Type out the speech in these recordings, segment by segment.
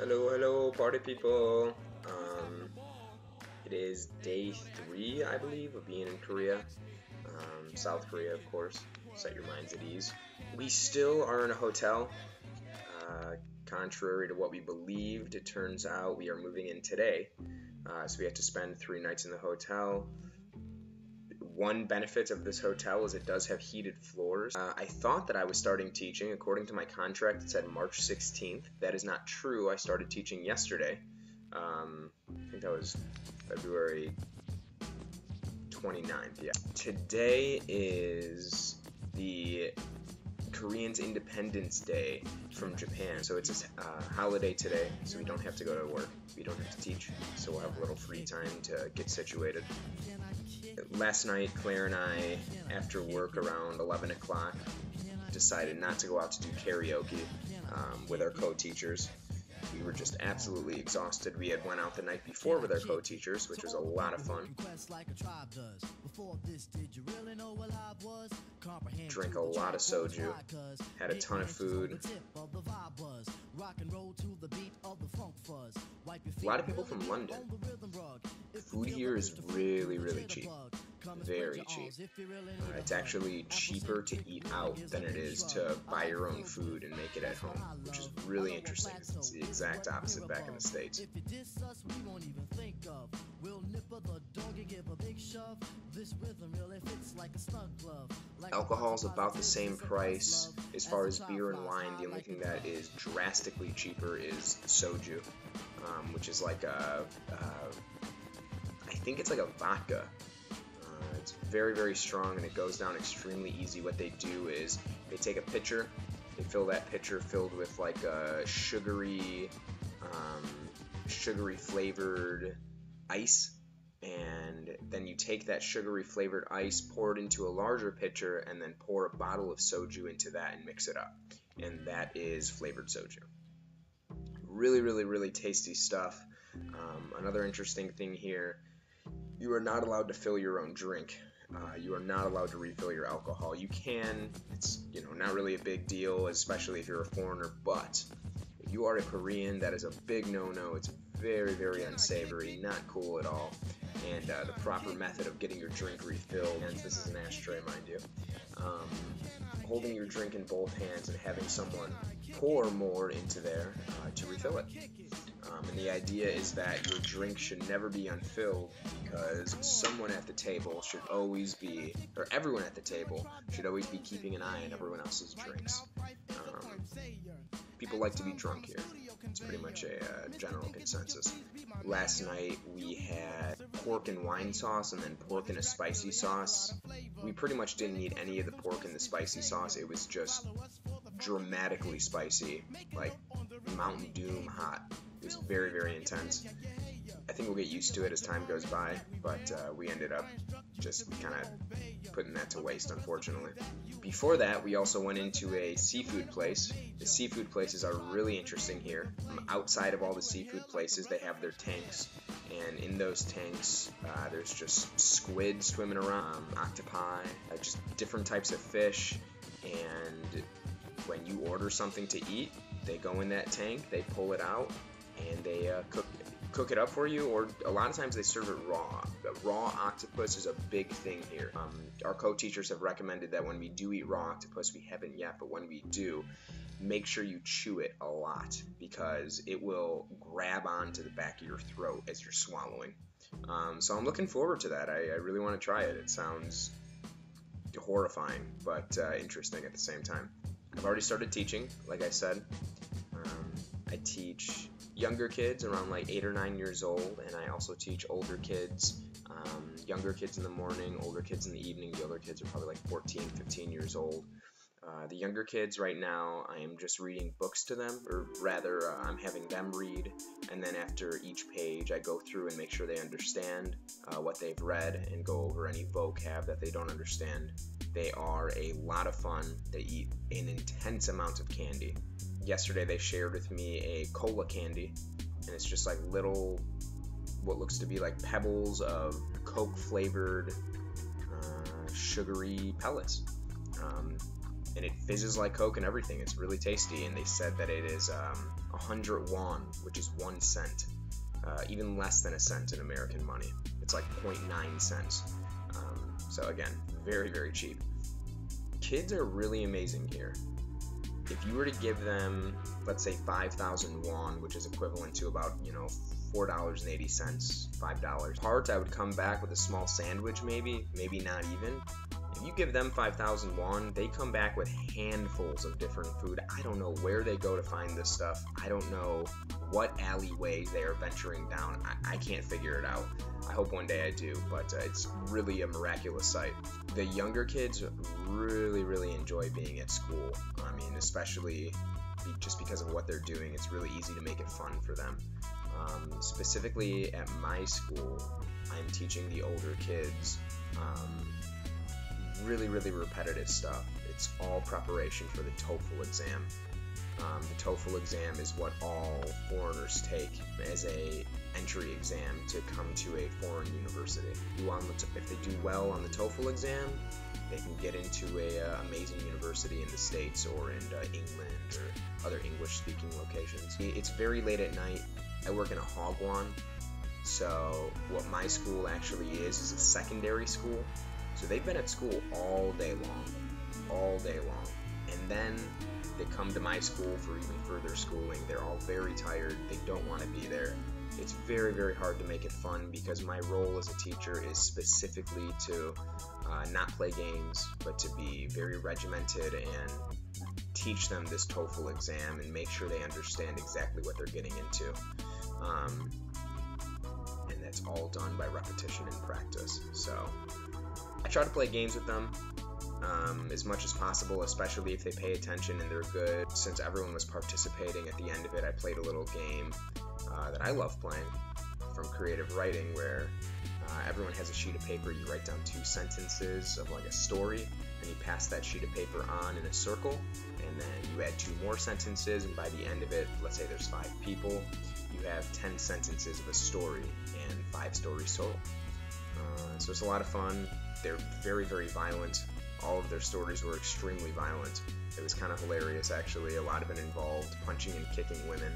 Hello, hello, party people. It is day 3, I believe, of being in Korea. South Korea, of course. Set your minds at ease. We still are in a hotel. Contrary to what we believed, it turns out we are moving in today. So we have to spend 3 nights in the hotel. One benefit of this hotel is it does have heated floors. I thought that I was starting teaching. According to my contract, it said March 16th. That is not true. I started teaching yesterday. I think that was February 29th, yeah. Today is the Koreans' Independence Day from Japan. So it's a holiday today, so we don't have to go to work. We don't have to teach, so we'll have a little free time to get situated. Last night, Claire and I, after work around 11 o'clock, decided not to go out to do karaoke with our co-teachers. We were just absolutely exhausted. We had went out the night before with our co-teachers, which was a lot of fun. Drank a lot of soju, had a ton of food. A lot of people from London. Food here is really, really cheap. Very cheap. It's actually cheaper to eat out than it is to buy your own food and make it at home, which is really interesting. It's the exact opposite back in the States. Alcohol is about the same price as far as beer and wine. The only thing that is drastically cheaper is soju, which is like I think it's like a vodka. It's very, very strong and it goes down extremely easy. What they do is they take a pitcher, they fill that pitcher filled with like a sugary flavored ice, and then you take that sugary flavored ice, pour it into a larger pitcher, and then pour a bottle of soju into that and mix it up. And that is flavored soju. Really, really, really tasty stuff. Another interesting thing here, you are not allowed to fill your own drink. You are not allowed to refill your alcohol. You can, it's not really a big deal, especially if you're a foreigner, but if you are a Korean, that is a big no-no. It's very, very unsavory, not cool at all. And the proper method of getting your drink refilled, and this is an ashtray, mind you, holding your drink in both hands and having someone pour more into there to refill it. And the idea is that your drink should never be unfilled, because someone at the table should always be, or everyone at the table should always be keeping an eye on everyone else's drinks. People like to be drunk here. It's pretty much a general consensus. Last night we had pork and wine sauce and then pork and a spicy sauce. We pretty much didn't need any of the pork and the spicy sauce. It was just dramatically spicy, like Mountain Doom hot. It was very, very intense. I think we'll get used to it as time goes by, but we ended up just kind of putting that to waste, unfortunately. Before that, we also went into a seafood place. The seafood places are really interesting here. Outside of all the seafood places, they have their tanks, and in those tanks, there's just squid swimming around, octopi, just different types of fish, and when you order something to eat, they go in that tank, they pull it out, and they cook it up for you, or a lot of times they serve it raw. The raw octopus is a big thing here. Our co-teachers have recommended that when we do eat raw octopus, we haven't yet, but when we do, make sure you chew it a lot, because it will grab onto the back of your throat as you're swallowing. So I'm looking forward to that. I really want to try it. It sounds horrifying, but interesting at the same time. I've already started teaching, like I said. I teach younger kids around like 8 or 9 years old, and I also teach older kids, younger kids in the morning, older kids in the evening. The older kids are probably like 14, 15 years old. The younger kids right now, I am just reading books to them, or rather I'm having them read, and then after each page I go through and make sure they understand what they've read and go over any vocab that they don't understand. They are a lot of fun. They eat an intense amount of candy. Yesterday they shared with me a cola candy, and it's just like little, what looks to be like pebbles of Coke flavored sugary pellets. and it fizzes like Coke and everything. It's really tasty, and they said that it is 100 won, which is 1 cent, even less than a cent in American money. It's like 0.9 cents. So again, very, very cheap. Kids are really amazing here. If you were to give them, let's say 5,000 won, which is equivalent to about, $4.80, $5. Parts, I would come back with a small sandwich maybe not even. If you give them 5,000 won, they come back with handfuls of different food. I don't know where they go to find this stuff. I don't know what alleyway they are venturing down. I can't figure it out. I hope one day I do, but it's really a miraculous sight. The younger kids really, really enjoy being at school. I mean, especially just because of what they're doing, it's really easy to make it fun for them. Specifically at my school, I'm teaching the older kids really, really repetitive stuff. It's all preparation for the TOEFL exam. The TOEFL exam is what all foreigners take as a entry exam to come to a foreign university. If they do well on the TOEFL exam, they can get into a amazing university in the States or in England or other English-speaking locations. It's very late at night. I work in a hagwon, so what my school actually is a secondary school. So they've been at school all day long, and then they come to my school for even further schooling. They're all very tired. They don't want to be there. It's very, very hard to make it fun because my role as a teacher is specifically to not play games, but to be very regimented and teach them this TOEFL exam and make sure they understand exactly what they're getting into. And that's all done by repetition and practice. So I try to play games with them as much as possible, especially if they pay attention and they're good. Since everyone was participating at the end of it, I played a little game that I love playing from creative writing, where everyone has a sheet of paper. You write down 2 sentences of like a story, and you pass that sheet of paper on in a circle, and then you add 2 more sentences, and by the end of it, let's say there's 5 people, you have 10 sentences of a story and 5 stories total. So it's a lot of fun. They're very, very violent. All of their stories were extremely violent. It was kind of hilarious, actually. A lot of it involved punching and kicking women.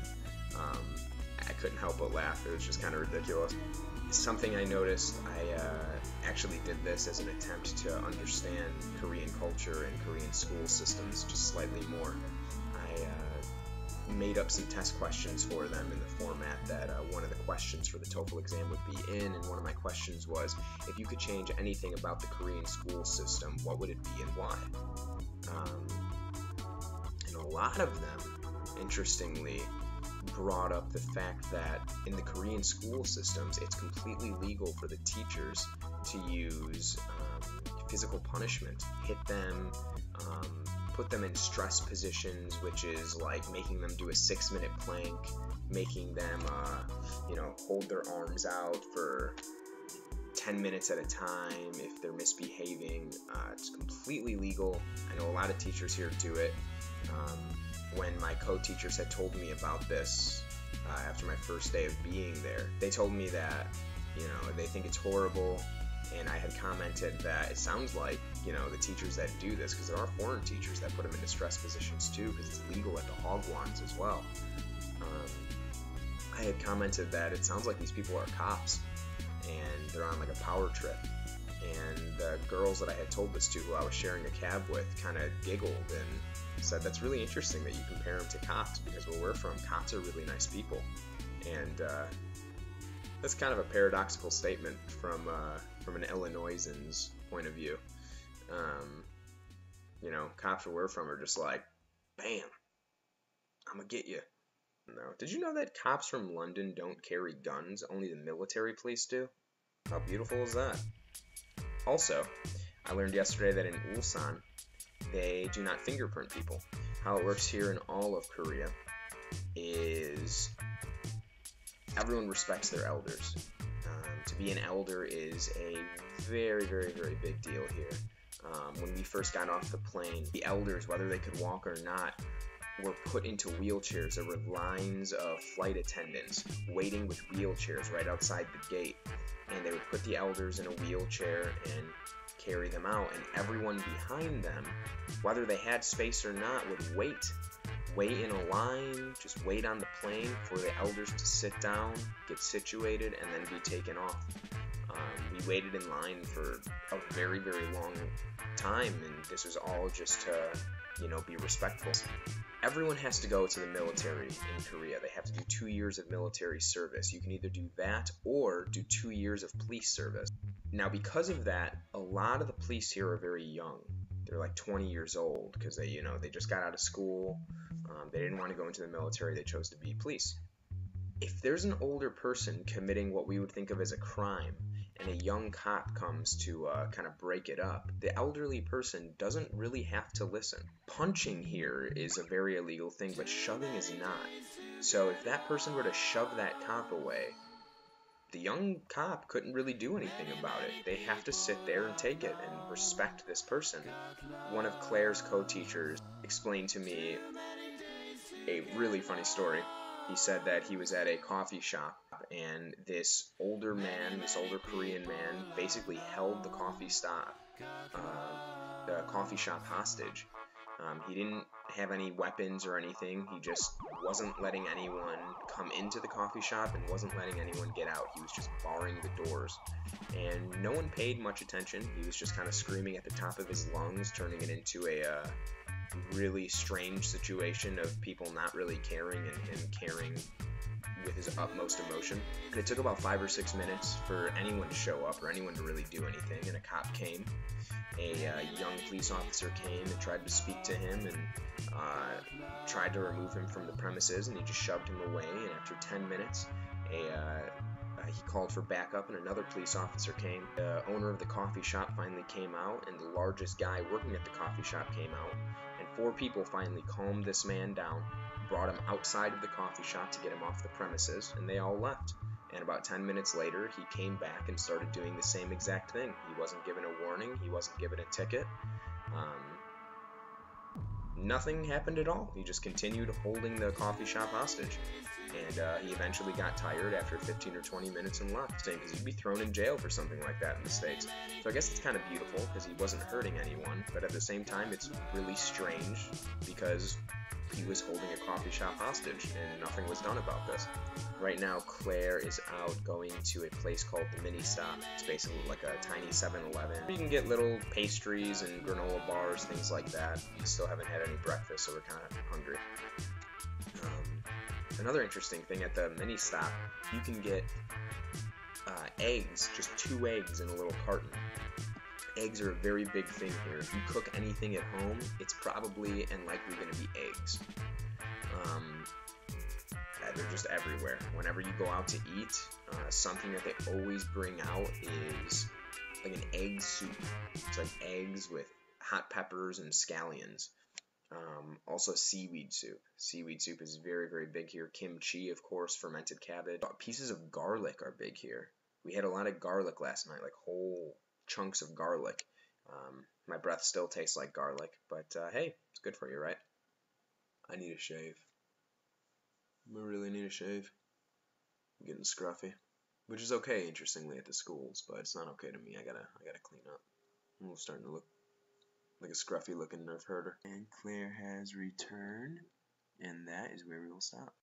I couldn't help but laugh. It was just kind of ridiculous. Something I noticed, I actually did this as an attempt to understand Korean culture and Korean school systems just slightly more. I made up some test questions for them in the format that one of the questions for the TOEFL exam would be in, and one of my questions was, if you could change anything about the Korean school system, what would it be and why? And a lot of them, interestingly, brought up the fact that in the Korean school systems, it's completely legal for the teachers to use physical punishment, hit them, put them in stress positions, which is like making them do a 6-minute plank, making them, hold their arms out for 10 minutes at a time if they're misbehaving. It's completely legal. I know a lot of teachers here do it. When my co-teachers had told me about this after my first day of being there, they told me that, they think it's horrible, and I had commented that it sounds like, the teachers that do this, because there are foreign teachers that put them into stress positions too, because it's legal at the hagwons as well. I had commented that it sounds like these people are cops, and they're on like a power trip. And the girls that I had told this to, who I was sharing a cab with, kind of giggled and said, that's really interesting that you compare them to cops, because where we're from, cops are really nice people. And that's kind of a paradoxical statement from an Illinoisan's point of view. Cops where we're from are just like, bam, I'm gonna get you. No. Did you know that cops from London don't carry guns? Only the military police do? How beautiful is that? Also, I learned yesterday that in Ulsan, they do not fingerprint people. How it works here in all of Korea is everyone respects their elders. To be an elder is a very, very, very big deal here. When we first got off the plane, the elders, whether they could walk or not, were put into wheelchairs. There were lines of flight attendants waiting with wheelchairs right outside the gate, and they would put the elders in a wheelchair and carry them out, and everyone behind them, whether they had space or not, would wait in a line, just wait on the plane for the elders to sit down, get situated, and then be taken off. We waited in line for a very, very long time, and this was all just to, be respectful. Everyone has to go to the military in Korea. They have to do 2 years of military service. You can either do that or do 2 years of police service. Now, because of that, a lot of the police here are very young. They're like 20 years old because they just got out of school. They didn't want to go into the military. They chose to be police. If there's an older person committing what we would think of as a crime, and a young cop comes to kind of break it up, the elderly person doesn't really have to listen. Punching here is a very illegal thing, but shoving is not. So if that person were to shove that cop away, the young cop couldn't really do anything about it. They have to sit there and take it and respect this person. One of Claire's co-teachers explained to me a really funny story. He said that he was at a coffee shop, and this older Korean man, basically held the coffee shop hostage. He didn't have any weapons or anything. He just wasn't letting anyone come into the coffee shop and wasn't letting anyone get out. He was just barring the doors. And no one paid much attention. He was just kind of screaming at the top of his lungs, turning it into a really strange situation of people not really caring and him caring with his utmost emotion. And it took about 5 or 6 minutes for anyone to show up or anyone to really do anything, and a cop came. A young police officer came and tried to speak to him and tried to remove him from the premises, and he just shoved him away. And after 10 minutes, he called for backup, and another police officer came. The owner of the coffee shop finally came out, and the largest guy working at the coffee shop came out. And 4 people finally calmed this man down, brought him outside of the coffee shop to get him off the premises, and they all left. And about 10 minutes later, he came back and started doing the same exact thing. He wasn't given a warning. He wasn't given a ticket. Nothing happened at all. He just continued holding the coffee shop hostage. And he eventually got tired after 15 or 20 minutes and left, because he'd be thrown in jail for something like that in the States. So I guess it's kind of beautiful because he wasn't hurting anyone, but at the same time, it's really strange because he was holding a coffee shop hostage and nothing was done about this. Right now, Claire is out going to a place called the Mini Stop. It's basically like a tiny 7-Eleven. You can get little pastries and granola bars, things like that. We still haven't had any breakfast, so we're kind of hungry. Another interesting thing at the Mini Stop, you can get eggs, just 2 eggs in a little carton. Eggs are a very big thing here. If you cook anything at home, it's probably and likely going to be eggs. They're just everywhere. Whenever you go out to eat, something that they always bring out is like an egg soup. It's like eggs with hot peppers and scallions. Also seaweed soup. Seaweed soup is very, very big here. Kimchi, of course, fermented cabbage. Pieces of garlic are big here. We had a lot of garlic last night, like whole chunks of garlic. My breath still tastes like garlic, but hey, it's good for you, right? I need a shave. I really need a shave. I'm getting scruffy, which is okay, interestingly, at the schools, but it's not okay to me. I gotta clean up. I'm starting to look like a scruffy looking nerf herder. And Claire has returned, and that is where we will stop.